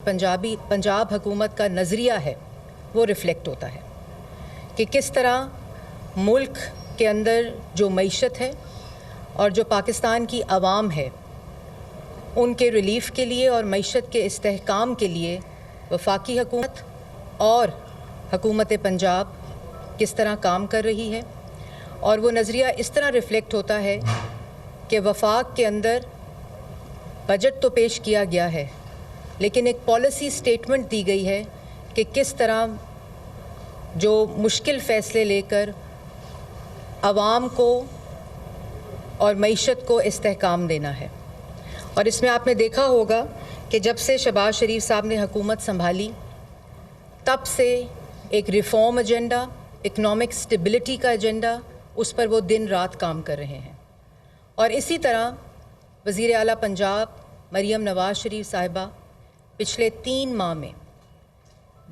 पंजाब हुकूमत का नज़रिया है वो रिफ़्लेक्ट होता है कि किस तरह मुल्क के अंदर जो मईशत है और जो पाकिस्तान की आवाम है उनके रिलीफ़ के लिए और मईशत के इस्तेहकाम के लिए वफाकी हुकूमत और हुकूमत पंजाब किस तरह काम कर रही है। और वो नज़रिया इस तरह रिफ़्लेक्ट होता है कि वफाक के अंदर बजट तो पेश किया गया है लेकिन एक पॉलिसी स्टेटमेंट दी गई है कि किस तरह जो मुश्किल फ़ैसले लेकर आवाम को और मईशत को इस्तेहकाम देना है। और इसमें आपने देखा होगा कि जब से शहबाज शरीफ साहब ने हुकूमत संभाली तब से एक रिफ़ॉर्म एजेंडा, इकनॉमिक स्टेबिलिटी का एजेंडा, उस पर वो दिन रात काम कर रहे हैं। और इसी तरह वज़ीर आला पंजाब मरीम नवाज़ शरीफ साहिबा पिछले 3 माह में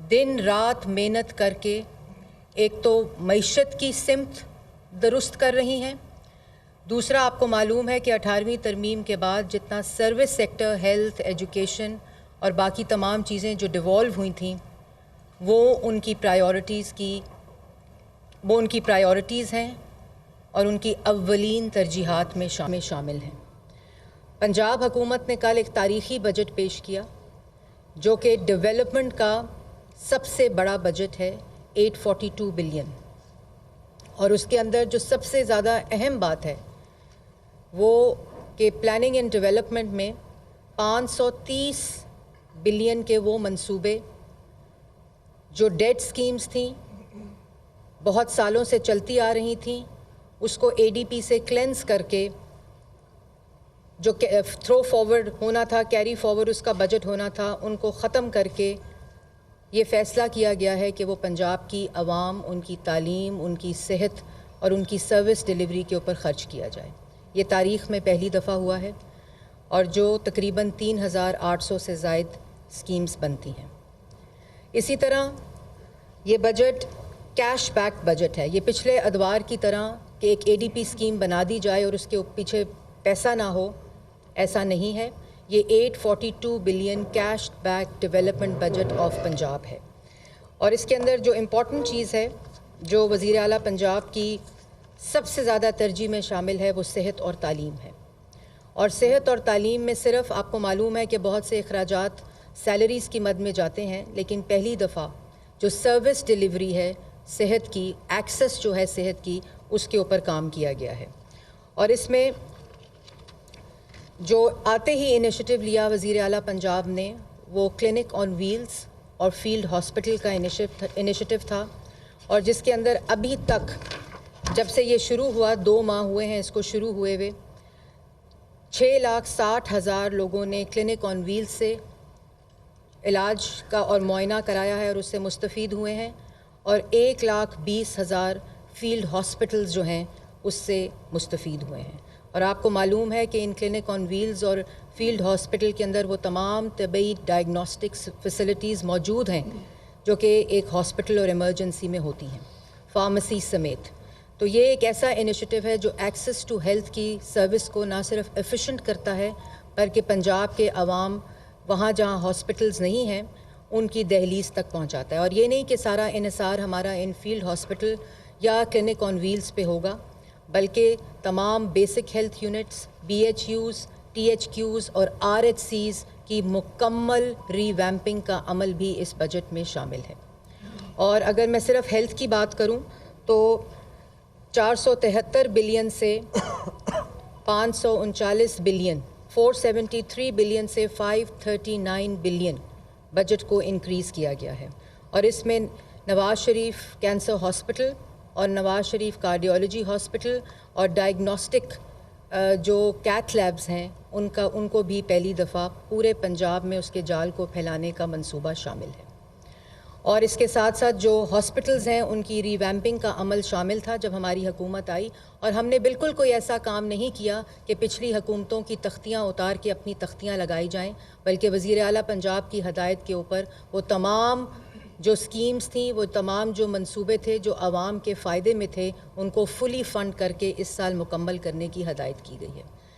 दिन रात मेहनत करके एक तो मईशत की सिमत दुरुस्त कर रही हैं, दूसरा आपको मालूम है कि 18वीं तरमीम के बाद जितना सर्विस सेक्टर, हेल्थ, एजुकेशन और बाकी तमाम चीज़ें जो डिवॉल्व हुई थीं वो उनकी प्रायोरिटीज़ हैं और उनकी अव्वलीन तरजीहात में शामिल हैं। पंजाब हुकूमत ने कल एक तारीख़ी बजट पेश किया जो कि डेवलपमेंट का सबसे बड़ा बजट है, 842 बिलियन। और उसके अंदर जो सबसे ज़्यादा अहम बात है वो कि प्लानिंग एंड डेवलपमेंट में 530 बिलियन के वो मंसूबे जो डेड स्कीम्स थीं, बहुत सालों से चलती आ रही थीं, उसको एडीपी से क्लेंस करके जो थ्रो फॉरवर्ड होना था, कैरी फॉरवर्ड उसका बजट होना था, उनको ख़त्म करके ये फ़ैसला किया गया है कि वो पंजाब की आवाम, उनकी तालीम, उनकी सेहत और उनकी सर्विस डिलीवरी के ऊपर ख़र्च किया जाए। ये तारीख़ में पहली दफ़ा हुआ है और जो तकरीबन 3800 से ज़ायद स्कीम्स बनती हैं। इसी तरह ये बजट कैश बैक बजट है। ये पिछले अदवार की तरह कि एक एडीपी स्कीम बना दी जाए और उसके पीछे पैसा ना हो, ऐसा नहीं है। ये 842 billion cash back development budget of Punjab है। और इसके अंदर जो इम्पॉर्टेंट चीज़ है जो वज़ीर आला पंजाब की सबसे ज़्यादा तरजीह में शामिल है वो सेहत और तालीम है। और सेहत और तालीम में सिर्फ आपको मालूम है कि बहुत से अखराजात सैलरीज़ की मद में जाते हैं, लेकिन पहली दफ़ा जो सर्विस डिलीवरी है सेहत की, एक्सेस जो है सेहत की, उसके ऊपर काम किया गया है। और इसमें जो आते ही इनिशिएटिव लिया वज़ीर आला पंजाब ने वो क्लिनिक ऑन व्हील्स और फील्ड हॉस्पिटल का इनिशिएटिव था और जिसके अंदर अभी तक जब से ये शुरू हुआ 2 माह हुए हैं इसको शुरू हुए हुए, 6,60,000 लोगों ने क्लिनिक ऑन व्हील्स से इलाज का और मुआयना कराया है और उससे मुस्तफ़ीद हुए हैं और 1,20,000 फील्ड हॉस्पिटल्स जो हैं उससे मुस्तफ़ीद हुए हैं। और आपको मालूम है कि इन क्लिनिक ऑन व्हील्स और फील्ड हॉस्पिटल के अंदर वो तमाम तबी डायग्नोस्टिक्स फैसिलिटीज़ मौजूद हैं जो कि एक हॉस्पिटल और इमरजेंसी में होती हैं, फार्मेसी समेत। तो ये एक ऐसा इनिशिएटिव है जो एक्सेस टू हेल्थ की सर्विस को ना सिर्फ एफिशिएंट करता है बल्कि पंजाब के अवाम वहाँ जहाँ हॉस्पिटल्स नहीं हैं उनकी दहलीज तक पहुँचाता है। और ये नहीं कि सारा इन्हिसार हमारा इन फील्ड हॉस्पिटल या क्लिनिक ऑन व्हील्स पे होगा, बल्कि तमाम basic health units, BHUs, THQs और RHCs की मुकम्मल रीवैम्पिंग का अमल भी इस बजट में शामिल है। और अगर मैं सिर्फ हेल्थ की बात करूं तो 473 बिलियन से 539 बिलियन, 473 बिलियन से 539 बिलियन बजट को इंक्रीज़ किया गया है। और इसमें नवाज़ शरीफ कैंसर हॉस्पिटल और नवाज़ शरीफ कार्डियोलॉजी हॉस्पिटल और डायग्नोस्टिक जो कैथ लैब्स हैं उनको भी पहली दफ़ा पूरे पंजाब में उसके जाल को फैलाने का मंसूबा शामिल है। और इसके साथ साथ जो हॉस्पिटल्स हैं उनकी रीवैम्पिंग का अमल शामिल था जब हमारी हुकूमत आई। और हमने बिल्कुल कोई ऐसा काम नहीं किया कि पिछली हुकूमतों की तख्तियाँ उतार के अपनी तख्तियाँ लगाई जाएं, बल्कि वज़ीर आला पंजाब की हदायत के ऊपर वो तमाम जो स्कीम्स थी, वो तमाम जो मंसूबे थे जो आवाम के फ़ायदे में थे, उनको फुली फ़ंड करके इस साल मुकम्मल करने की हदायत की गई है।